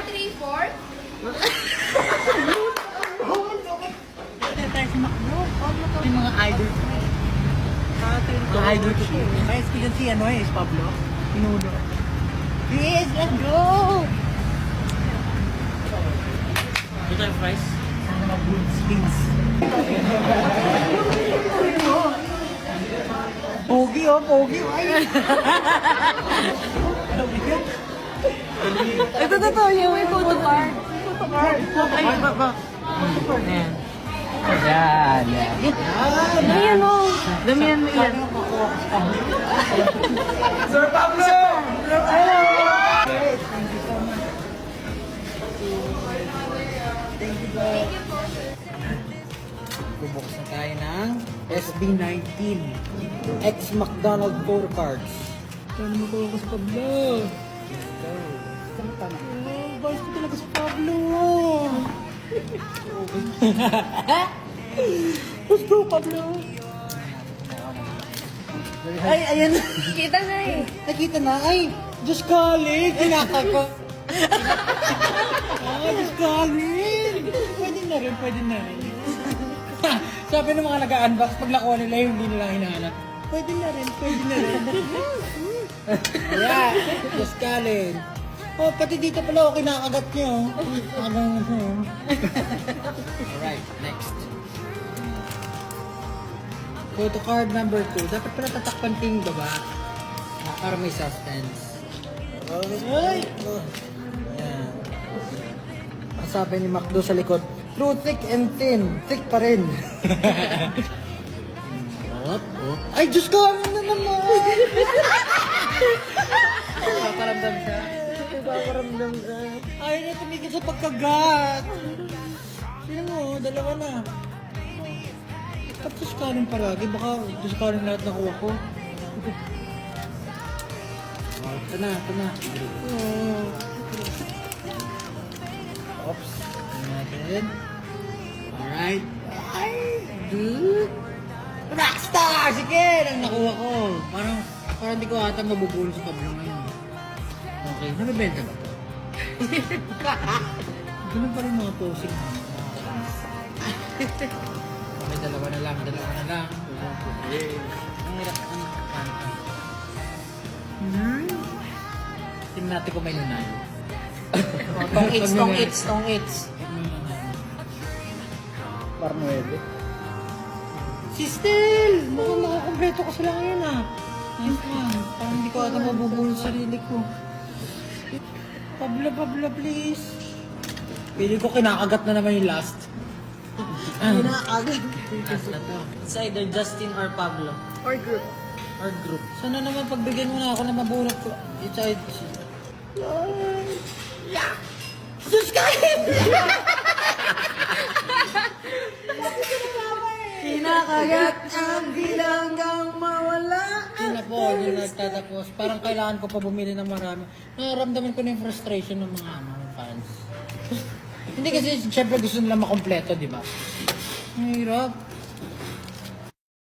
3, 4. Tayo sa Macdo. Yung mga idol ko. Mga idol ko. Kaya si ano eh, si Pablo. Pinuno. Yes, let's go! Ito yung fries. Sana mag-good spins. Pogi oh, pogi. Ay! Ito totoo yung may photo card. Ay, ba? Ayan. Yan, yan. Damihan mo. Damihan mo yan. Sir Pablo! Hello! Thank you po. Bubuksan tayo ng SB19 X McDonald 4 cards. Paano mo ko sa Pablo? Let's go. Oh, boys ko talaga sa Pablo. Let's go, Pablo. Ay, ayan. Kita na eh. Nakita na. Ay, Diyos Colin. Kinakal ko. Diyos Colin. Pwede na rin, pwede na rin. Sabi ng mga nag-unbox, pag nakuha nila yung hindi nila hinahanap. Pwede na rin, pwede na rin. Yeah, Diyos Colin. Oh, pati dito pala ako kinakagat niyo. Alright, next. Photo card number 2. Dapat pala tatakpan ko yung baba. Para may suspense. Ay! Ayan. Ang sabi ni Macdo sa likod, through thick and thin, thick pa rin. Ay, Diyos ko! Ano na naman? Paparamdam siya. Paparamdam siya. Ay, na tumigil sa pagkagat. Sino mo, dalawa na. Ba't Diyos ka rin paragi? Baka Diyos ka rin lahat nakuha ko. Ito na, ito na. Oops. Ito natin. Alright. Ay, dude. Rockstar! Sige! Ang nakuha ko. Parang di ko ata mabubulo sa Pablo ngayon. Okay, nabibenta ba ito? Ganun pa rin mga posing. Okay, dalawa na lang. Ang hirap ka ng kanta. Tingnan natin kung may nanalo. Tong its. Parnuebe. Si Stel! Mukhang makakompleto ko sila ngayon ah. Nice one. Parang hindi ko ata mabubulong sarili ko. Pablo, please. Pili ko kinakagat na naman yung last. Kinakagat. Last na to. It's either Justin or Pablo. Or group. Or group. Sana naman pagbigyan mo na ako na mabulok ko. It's either... Yeah! Sus ka! Kinakagat ang bilanggang mawala. Yun na po, yun nagtatapos. Parang kailangan ko pa bumili ng marami. Nararamdaman ko na yung frustration ng mga fans. Hindi kasi siyempre gusto nila makompleto, di ba? Ang hirap.